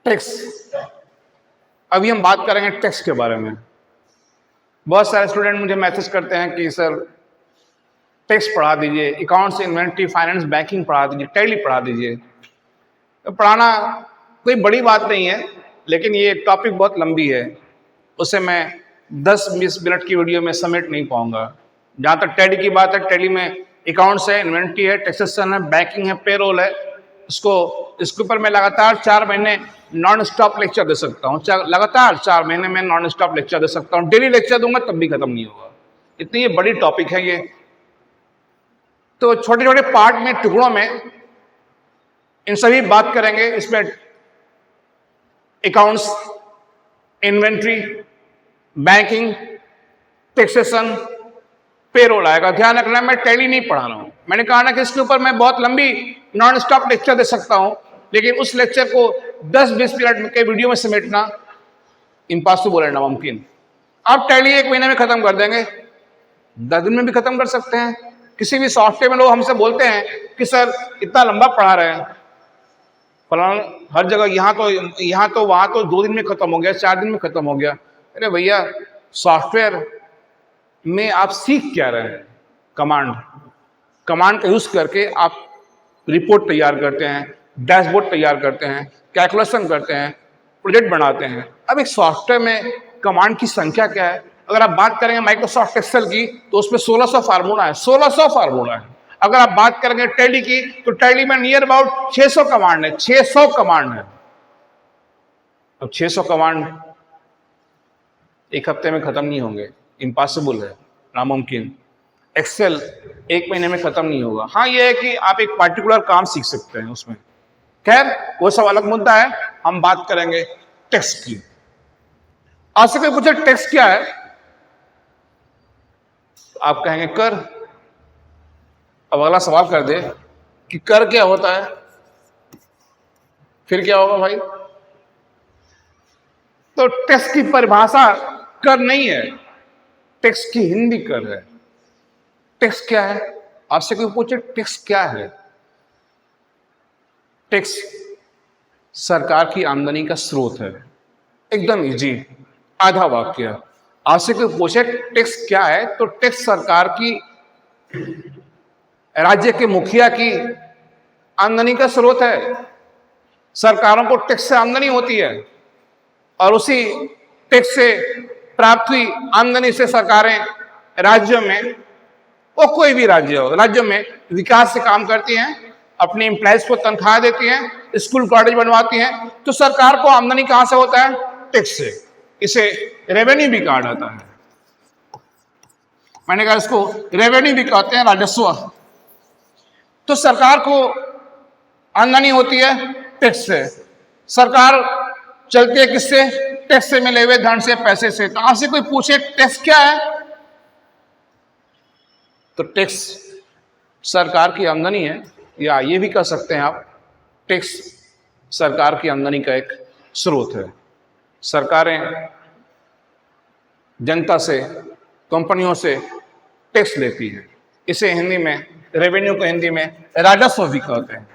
Tax. अभी हम बात करेंगे टैक्स के बारे में। बहुत सारे स्टूडेंट मुझे मैसेज करते हैं कि सर टैक्स पढ़ा दीजिए, अकाउंट्स, इन्वेंट्री, फाइनेंस, बैंकिंग पढ़ा दीजिए, टैली पढ़ा दीजिए। तो पढ़ाना कोई बड़ी बात नहीं है, लेकिन ये टॉपिक बहुत लंबी है, उसे मैं 10-20 मिनट की वीडियो में समेट नहीं पाऊंगा। जहाँ तक टैली की बात है, टैली में अकाउंट्स है, इन्वेंट्री है, टैक्सेशन है, बैंकिंग है, पेरोल है। इसके ऊपर मैं लगातार 4 महीने नॉन स्टॉप लेक्चर दे सकता हूँ। लगातार 4 महीने में नॉन स्टॉप लेक्चर दे सकता हूँ। डेली लेक्चर दूंगा तब भी खत्म नहीं होगा, इतनी ये बड़ी टॉपिक है ये। तो छोटे छोटे पार्ट में, टुकड़ों में इन सभी बात करेंगे। इसमें accounts, inventory, banking, taxation, payroll आएगा। ध्यान रखना, मैं टैली नहीं पढ़ा रहा हूं। मैंने कहा ना कि इसके ऊपर मैं बहुत लंबी नॉन स्टॉप लेक्चर दे सकता हूं, लेकिन उस लेक्चर को 10-20 मिनट के वीडियो में समेटना इम्पॉसिबल है, नामुमकिन। आप टैली 1 महीने में खत्म कर देंगे, 10 दिन में भी खत्म कर सकते हैं। किसी भी सॉफ्टवेयर में लोग हमसे बोलते हैं कि सर इतना लंबा पढ़ा रहे हैं, फलाना हर जगह यहाँ तो वहां तो 2 दिन में खत्म हो गया, 4 दिन में खत्म हो गया। अरे भैया, सॉफ्टवेयर में आप सीख क्या रहे हैं? कमांड का यूज करके आप रिपोर्ट तैयार करते हैं, डैशबोर्ड तैयार करते हैं, कैलकुलेशन करते हैं, प्रोजेक्ट बनाते हैं। अब एक सॉफ्टवेयर में कमांड की संख्या क्या है? अगर आप बात करेंगे माइक्रोसॉफ्ट एक्सेल की, तो उसमें 1600 फार्मूला है, 1600 फार्मूला है। अगर आप बात करेंगे टैली की, तो टैली में नियर अबाउट 600 कमांड है, 600 कमांड है। अब 600 कमांड एक हफ्ते में खत्म नहीं होंगे, इम्पॉसिबल है, नामुमकिन। एक्सेल 1 महीने में खत्म नहीं होगा। हाँ, ये है कि आप एक पार्टिकुलर काम सीख सकते हैं उसमें। खैर, वो सब अलग मुद्दा है। हम बात करेंगे टैक्स की। आपसे कोई पूछे टैक्स क्या है, तो आप कहेंगे कर। अब अगला सवाल कर दे कि कर क्या होता है, फिर क्या होगा भाई? तो टैक्स की परिभाषा कर नहीं है, टैक्स की हिंदी कर है। टैक्स क्या है? आपसे कोई पूछे टैक्स क्या है? टैक्स सरकार की आमदनी का स्रोत है। एकदम इजी, आधा वाक्य। आपसे कोई पूछे टैक्स क्या है, तो टैक्स सरकार की, राज्य के मुखिया की आमदनी का स्रोत है। सरकारों को टैक्स से आमदनी होती है, और उसी टैक्स से प्राप्त हुई आमदनी से सरकारें राज्यों में, वो कोई भी राज्य हो, राज्यों में विकास से काम करती हैं, अपने एम्प्लॉयज को तनख्वाह देती हैं, स्कूल कॉलेज बनवाती हैं। तो सरकार को आमदनी कहां से होता है? टैक्स से। इसे रेवेन्यू भी कहा जाता है। मैंने कहा इसको रेवेन्यू भी कहते हैं, राजस्व। तो सरकार को आमदनी होती है टैक्स से। सरकार चलती है किससे? टैक्स से मिले हुए धन से, पैसे से। तो आपसे कोई पूछे टैक्स क्या है, तो टैक्स सरकार की आमदनी है, या ये भी कह सकते हैं आप, टैक्स सरकार की आमदनी का एक स्रोत है। सरकारें जनता से, कंपनियों से टैक्स लेती है। इसे हिंदी में, रेवेन्यू को हिंदी में राजस्व भी कहते हैं।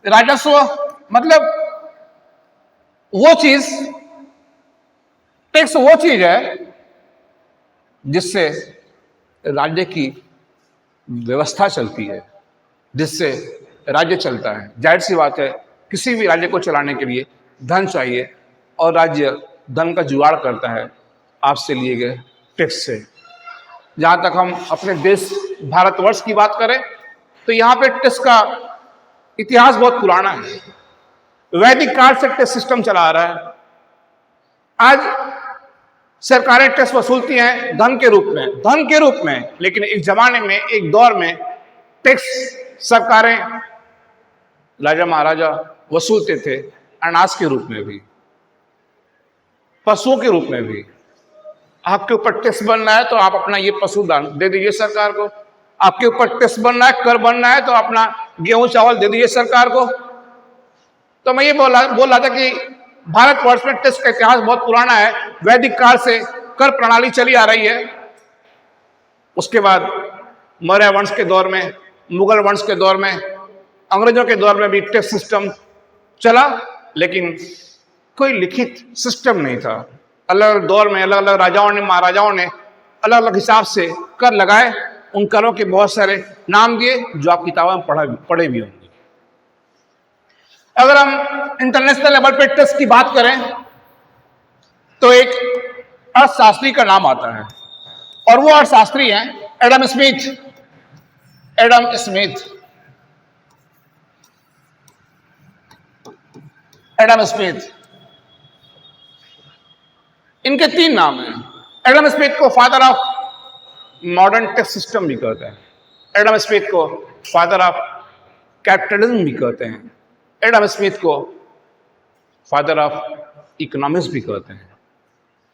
राजस्व मतलब वो चीज, टैक्स वो चीज है जिससे राज्य की व्यवस्था चलती है, जिससे राज्य चलता है। जाहिर सी बात है, किसी भी राज्य को चलाने के लिए धन चाहिए, और राज्य धन का जुगाड़ करता है आपसे लिए गए टैक्स से। जहां तक हम अपने देश भारतवर्ष की बात करें, तो यहाँ पे टैक्स का इतिहास बहुत पुराना है। वैदिक काल से टैक्स सिस्टम चला आ रहा है। आज सरकारें टैक्स वसूलती हैं धन के रूप में, लेकिन एक जमाने में, एक दौर में टैक्स सरकारें, राजा महाराजा वसूलते थे अनाज के रूप में भी, पशुओं के रूप में भी। आपके ऊपर टैक्स बनना है तो आप अपना ये पशु दान दे दीजिए सरकार को। आपके ऊपर टैक्स बनना है, कर बनना है, तो अपना गेहूं चावल दे दीजिए सरकार को। तो मैं ये बोल रहा था कि भारतवर्ष में टैक्स का इतिहास बहुत पुराना है। वैदिक काल से कर प्रणाली चली आ रही है। उसके बाद मौर्य वंश के दौर में, मुगल वंश के दौर में, अंग्रेजों के दौर में भी टैक्स सिस्टम चला, लेकिन कोई लिखित सिस्टम नहीं था। अलग अलग दौर में अलग अलग राजाओं ने, महाराजाओं ने अलग अलग हिसाब से कर लगाए। उन करों के बहुत सारे नाम दिए जो आप किताबों में पढ़े भी होंगे। अगर हम इंटरनेशनल लेवल पे टेस्ट की बात करें तो एक अर्थशास्त्री का नाम आता है, और वो अर्थशास्त्री हैं Adam Smith. Adam Smith, Adam Smith. इनके 3 नाम हैं। एडम स्मिथ को फादर ऑफ मॉडर्न टेस्ट सिस्टम भी कहते हैं। एडम स्मिथ को फादर ऑफ कैपिटलिज्म भी कहते हैं। एडम स्मिथ को फादर ऑफ इकोनॉमिक्स भी कहते हैं।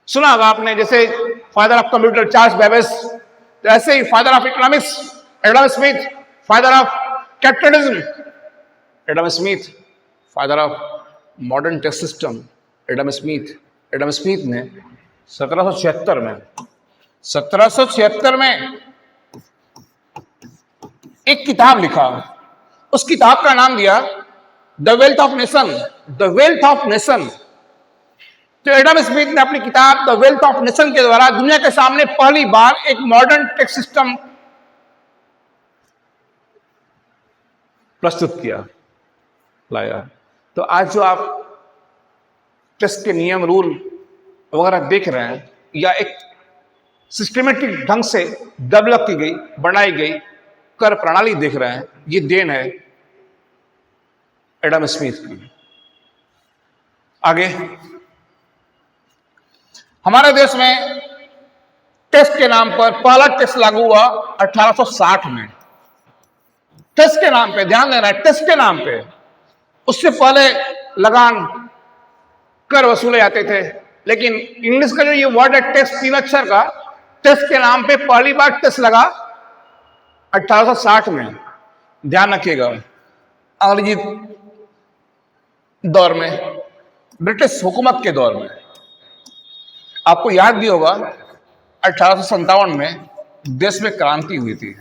सुना होगा आपने, जैसे father of computer Charles Babbage, ऐसे ही father of economics Adam Smith, father of capitalism Adam Smith, father of modern टेस्ट system Adam Smith. Adam Smith ने 1776 में एक किताब लिखा। उस किताब का नाम दिया the wealth of nation. The wealth of nation. तो एडम स्मिथ ने अपनी किताब द वेल्थ ऑफ नेशन के द्वारा दुनिया के सामने पहली बार एक मॉडर्न टैक्स सिस्टम प्रस्तुत किया, लाया। तो आज जो आप टेस्ट के नियम, रूल वगैरह देख रहे हैं, या एक सिस्टमेटिक ढंग से डेवलप की गई, बनाई गई कर प्रणाली देख रहे हैं, ये देन है एडम स्मिथ की। आगे हमारे देश में टेस्ट के नाम पर पहला टेस्ट लागू हुआ 1860 में। टेस्ट के नाम पे, ध्यान देना है, टेस्ट के नाम पे। उससे पहले लगान कर वसूले जाते थे, लेकिन इंग्लिश का जो ये वर्ड है टेस्ट, 3 अक्षर का, टेस्ट के नाम पे पहली बार टेस्ट लगा 1860 में। ध्यान रखिएगा, अंग्रेजी दौर में, ब्रिटिश हुकूमत के दौर में। आपको याद भी होगा 1857 में देश में क्रांति हुई थी।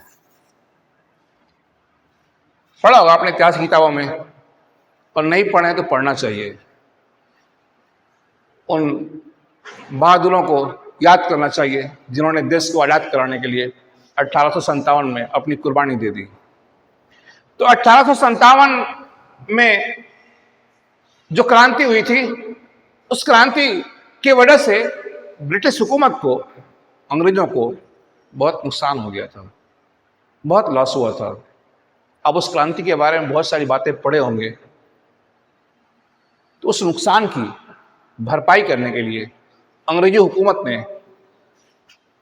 पढ़ा होगा आपने इतिहास की किताबों में, और नहीं पढ़े तो पढ़ना चाहिए। उन बहादुरों को याद करना चाहिए जिन्होंने देश को आजाद कराने के लिए 1857 में अपनी कुर्बानी दे दी। तो 1857 में जो क्रांति हुई थी, उस क्रांति की वजह से ब्रिटिश हुकूमत को, अंग्रेजों को बहुत नुकसान हो गया था, बहुत लॉस हुआ था। अब उस क्रांति के बारे में बहुत सारी बातें पढ़े होंगे। तो उस नुकसान की भरपाई करने के लिए अंग्रेजी हुकूमत ने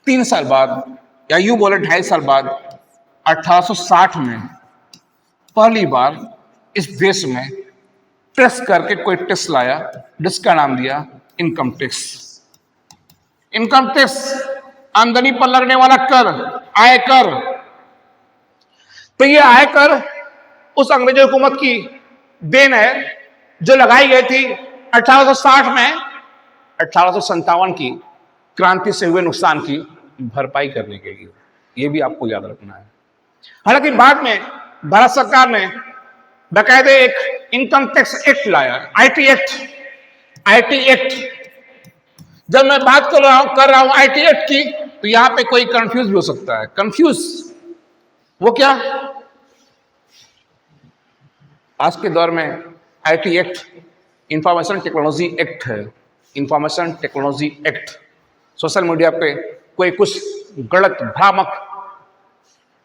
3 साल बाद, या यूं बोले 2.5 साल बाद, 1860 में पहली बार इस देश में टैक्स करके कोई टैक्स लाया, जिसका नाम दिया इनकम टैक्स। इनकम टैक्स, आमदनी पर लगने वाला कर, आयकर। तो ये आयकर उस अंग्रेजी हुकूमत की देन है जो लगाई गई थी 1860 में 1857 की क्रांति से हुए नुकसान की भरपाई करने के लिए। यह भी आपको याद रखना है। हालांकि बाद में भारत सरकार ने बाकायदे एक इनकम टैक्स एक्ट लाया, आईटी एक्ट। जब मैं बात कर रहा हूं आईटी एक्ट की, तो यहां पे कोई कंफ्यूज भी हो सकता है। कंफ्यूज वो क्या? आज के दौर में IT act information technology act है। Information technology act. Social media पे कोई कुछ गलत, भ्रामक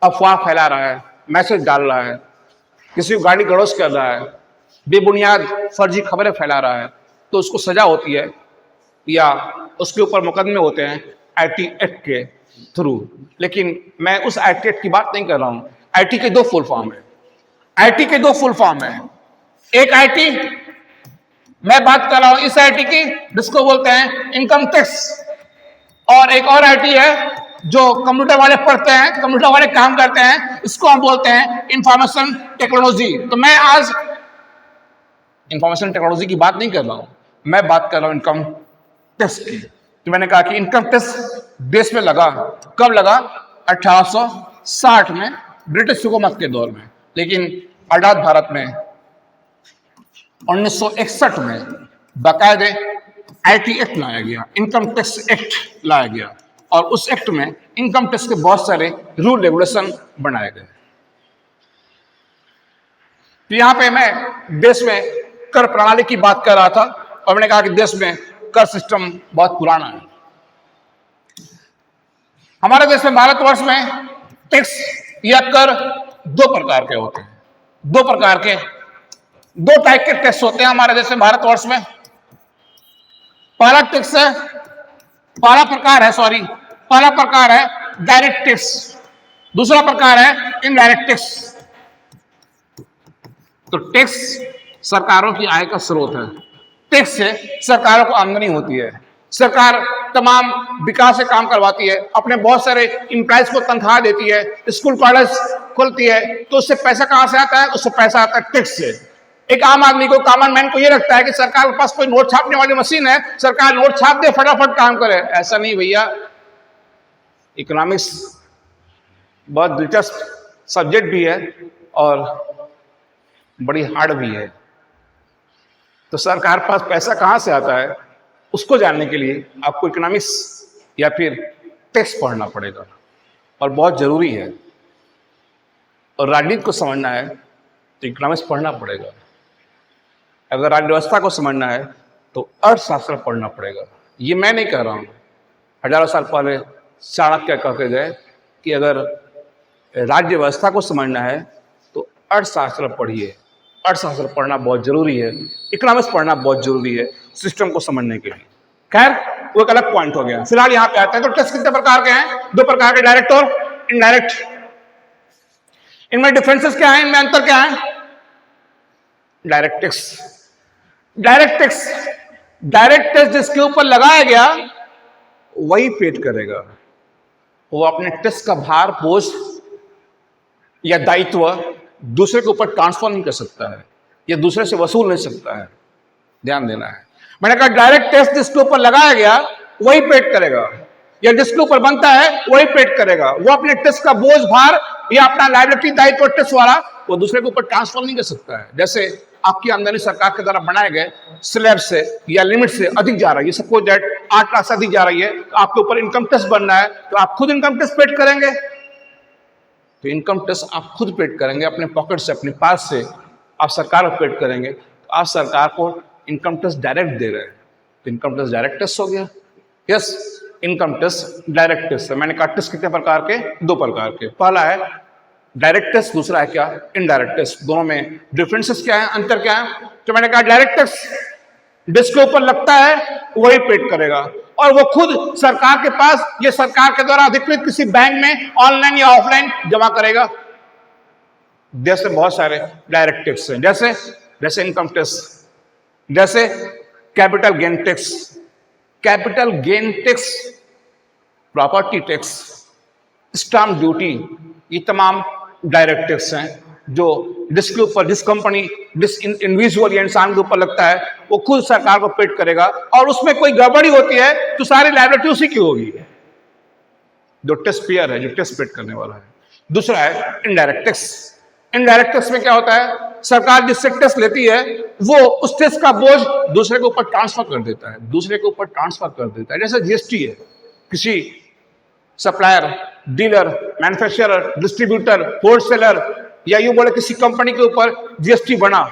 अफवाह फैला रहा है, मैसेज डाल रहा है, किसी को गाली गलौज कर रहा है, बेबुनियाद फर्जी खबरें फैला रहा है, तो उसको सजा होती है या उसके ऊपर मुकदमे होते हैं आईटी एक्ट के थ्रू। लेकिन मैं उस आईटी एक्ट की बात नहीं कर रहा हूं। आईटी के 2 फुल फॉर्म है। आईटी के 2 फुल फॉर्म है। एक आईटी, मैं बात कर रहा हूं इस आईटी की जिसको बोलते हैं इनकम टैक्स, और एक और आईटी है जो कंप्यूटर वाले पढ़ते हैं, कंप्यूटर वाले काम करते हैं, इसको हम बोलते हैं इंफॉर्मेशन टेक्नोलॉजी। तो मैं आज इंफॉर्मेशन टेक्नोलॉजी की बात नहीं कर रहा हूं, मैं बात कर रहा हूं इनकम टैक्स की। तो मैंने कहा कि इनकम टैक्स देश में लगा, कब लगा? 1860 में, ब्रिटिश हुकूमत के दौर में। लेकिन आजाद भारत में 1961 में बाकायदे आईटी एक्ट लाया गया, इनकम टैक्स एक्ट लाया गया, और उस एक्ट में इनकम टैक्स के बहुत सारे रूल रेगुलेशन बनाए गए। तो यहां पे मैं देश में कर प्रणाली की बात कर रहा था और मैंने कहा कि देश में कर सिस्टम बहुत पुराना है। हमारे देश में, भारतवर्ष में टैक्स या कर दो प्रकार के होते हैं। दो टाइप के टैक्स होते हैं हमारे देश में, भारतवर्ष में। पहला प्रकार है डायरेक्ट टैक्स, दूसरा प्रकार है इनडायरेक्ट टैक्स। तो टैक्स सरकारों की आय का स्रोत है। टैक्स से सरकारों को आमदनी होती है, सरकार तमाम विकास से काम करवाती है, अपने बहुत सारे एम्प्लॉइज को तनख्वाह देती है, स्कूल कॉलेज खोलती है। तो उससे पैसा कहां से आता है? उससे पैसा आता है टैक्स से। एक आम आदमी को, कॉमन मैन को ये लगता है कि सरकार के पास कोई नोट छापने वाली मशीन है, सरकार नोट छाप दे, फटाफट काम करे। ऐसा नहीं भैया। इकोनॉमिक्स बहुत दिलचस्प सब्जेक्ट भी है और बड़ी हार्ड भी है। तो सरकार के पास पैसा कहां से आता है, उसको जानने के लिए आपको इकोनॉमिक्स या फिर टैक्स पढ़ना पड़ेगा और बहुत जरूरी है। और राजनीति को समझना है तो इकोनॉमिक्स पढ़ना पड़ेगा। अगर राज्य व्यवस्था को समझना है तो अर्थशास्त्र पढ़ना पड़ेगा। ये मैं नहीं कह रहा हूं, हजारों साल पहले चाणक्य कह के गए कि अगर राज्य व्यवस्था को समझना है तो अर्थशास्त्र पढ़िए। अर्थशास्त्र पढ़ना बहुत जरूरी है, इकोनॉमिक्स पढ़ना बहुत जरूरी है सिस्टम को समझने के लिए। खैर, वो एक अलग पॉइंट हो गया। फिलहाल यहां पे आते हैं। तो टैक्स कितने प्रकार के हैं? दो प्रकार के, डायरेक्ट और इनडायरेक्ट। इनमें डिफरेंसेस क्या है, इनमें अंतर क्या है? डायरेक्ट टैक्स जिसके ऊपर लगाया गया वही पेड करेगा। वो अपने टैक्स का भार, बोझ या दायित्व दूसरे के ऊपर ट्रांसफर नहीं कर सकता है या दूसरे से वसूल नहीं सकता है। ध्यान देना है। मैंने कहा डायरेक्ट टैक्स जिसके ऊपर लगाया गया वही पेड करेगा, या जिसके ऊपर बनता है वही पेड करेगा। वो अपने टैक्स का बोझ, भार या अपना लायबिलिटी, दायित्व टैक्स वाला वो दूसरे के ऊपर ट्रांसफर नहीं कर सकता है। जैसे आपकी आमदनी सरकार के द्वारा बनाए गए स्लैब से या लिमिट से अधिक जा रही है, सपोज दैट 8 लाख से अधिक जा रही है, तो आपके ऊपर इनकम टैक्स बनना है, तो आप खुद इनकम टैक्स पेड करेंगे। तो इनकम टैक्स आप खुद पेड करेंगे, अपने पॉकेट से, अपने पास से आप सरकार को पेड करेंगे। तो आप सरकार को इनकम टैक्स डायरेक्ट दे रहे हैं, तो इनकम टैक्स डायरेक्ट टैक्स हो गया। Yes, income tax direct tax है। मैंने कहा टैक्स कितने प्रकार के? दो प्रकार के। पहला है डायरेक्ट टैक्स, दूसरा है क्या? Indirect tax. दोनों में डिफरेंसेस क्या है, अंतर क्या है? तो मैंने कहा डायरेक्ट टैक्स जिसके ऊपर लगता है वही पेड करेगा, और वो खुद सरकार के पास, ये सरकार के द्वारा अधिकृत किसी बैंक में ऑनलाइन या ऑफलाइन जमा करेगा। देश में बहुत सारे डायरेक्ट टैक्स हैं, जैसे इनकम टैक्स, जैसे capital gain tax, property tax, stamp duty, ये तमाम डायरेक्ट टैक्स हैं जो जिसके ऊपर, जिस कंपनी, जिस इंडिविजुअल या इंसान के ऊपर लगता है वो खुद सरकार को पेड करेगा, और उसमें कोई गड़बड़ी होती है तो सारी लायबिलिटी उसी की होगी, जो टैक्स पेयर है, जो टैक्स पेड करने वाला है। दूसरा है इनडायरेक्ट टैक्स। इनडायरेक्ट टैक्स में क्या होता है? सरकार जिससे टैक्स लेती है वो उस टैक्स का बोझ दूसरे के ऊपर ट्रांसफर कर देता है। जैसे जीएसटी है, किसी supplier, dealer, manufacturer, distributor, wholesaler या यूं बोले किसी कंपनी के ऊपर जीएसटी बना,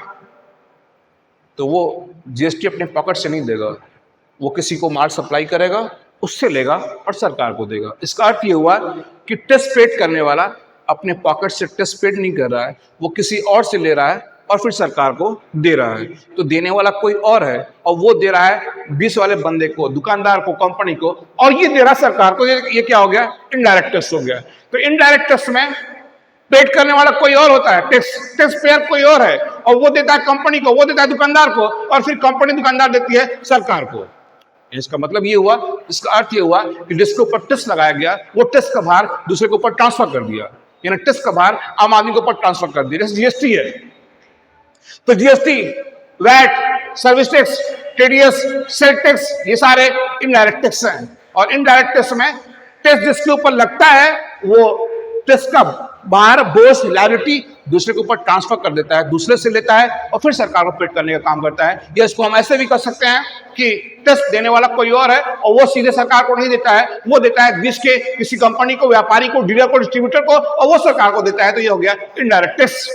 तो वो जीएसटी अपने पॉकेट से नहीं देगा, वो किसी को माल सप्लाई करेगा, उससे लेगा और सरकार को देगा। इसका अर्थ ये हुआ कि टैक्स पेड करने वाला अपने पॉकेट से टैक्स पेड नहीं कर रहा है, वो किसी और से ले रहा है और फिर सरकार को दे रहा है। तो देने वाला कोई और है और वो दे रहा है 20 वाले बंदे को, दुकानदार को, कंपनी को, और ये दे रहा सरकार को। ये क्या हो गया? इनडायरेक्ट टैक्स हो गया। तो इनडायरेक्ट टैक्स में पेड करने वाला कोई और होता है, टैक्स पेयर कोई और है, और वो देता है कंपनी को, वो देता है दुकानदार को, और फिर कंपनी, दुकानदार देती है सरकार को। इसका मतलब ये हुआ, इसका अर्थ ये हुआ कि जिसके ऊपर टैक्स लगाया गया वो टैक्स का भार दूसरे के ऊपर ट्रांसफर कर दिया, यानी टैक्स का भार आम आदमी के ऊपर ट्रांसफर कर दिया। जैसे जीएसटी है, तो GST, VAT, service tax, TDS, sale tax, ये सारे इनडायरेक्ट टैक्स हैं। और इनडायरेक्ट टैक्स में टैक्स जिसके ऊपर लगता है वो टैक्स का भार, बोझ, लायबिलिटी दूसरे के ऊपर ट्रांसफर कर देता है, दूसरे से लेता है और फिर सरकार को पेड करने का काम करता है। या इसको हम ऐसे भी कर सकते हैं कि टेस्ट देने वाला कोई और है और वो सीधे सरकार को नहीं देता है, वो देता है देश के किसी कंपनी को, व्यापारी को, डीलर को, डिस्ट्रीब्यूटर को, और वो सरकार को देता है। तो ये हो गया इनडायरेक्ट टैक्स।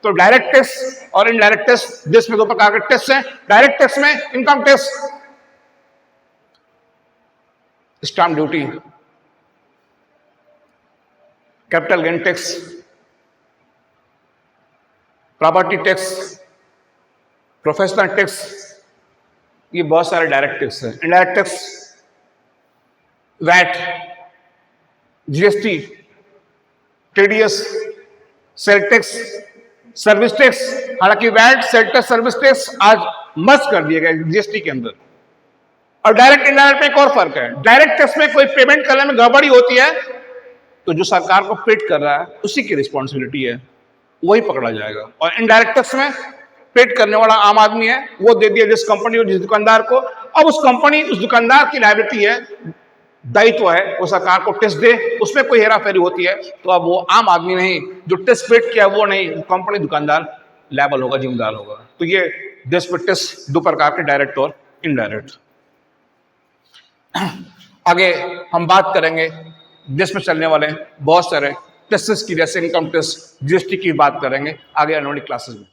तो डायरेक्ट टैक्स और इनडायरेक्ट टैक्स, देश में दो प्रकार के टैक्स हैं। डायरेक्ट टैक्स में income tax, stamp duty, capital gain tax, property tax, professional tax, ये बहुत सारे डायरेक्ट टैक्स हैं। Indirect tax, VAT, GST, TDS, sale tax, service tax. हालांकि VAT, sale tax, service tax आज मर्ज कर दिए गए जीएसटी के अंदर। और डायरेक्ट इनडायरेक्ट में एक और फर्क है। डायरेक्ट टैक्स में कोई पेमेंट करने में गड़बड़ी होती है तो जो सरकार को पेड कर रहा है उसी की रिस्पॉन्सिबिलिटी है, वही पकड़ा जाएगा। और इनडायरेक्ट टैक्स में पेड करने वाला आम आदमी है, वो दे दिया जिस कंपनी और जिस दुकानदार को। अब उस कंपनी, उस दुकानदार की लायबिलिटी है, दायित्व है, वो सरकार को टैक्स दे। उसमें कोई हेराफेरी होती है तो अब वो आम आदमी नहीं, जो टैक्स पेड किया वो नहीं, कंपनी, दुकानदार लायबल होगा, जिम्मेदार होगा। तो ये देश में टैक्स दो प्रकार के, डायरेक्ट और इनडायरेक्ट। आगे हम बात करेंगे देश में चलने वाले बहुत सारे टैक्सेस की, जैसे इनकम टैक्स, जीएसटी की बात करेंगे आगे आने वाली क्लासेस में।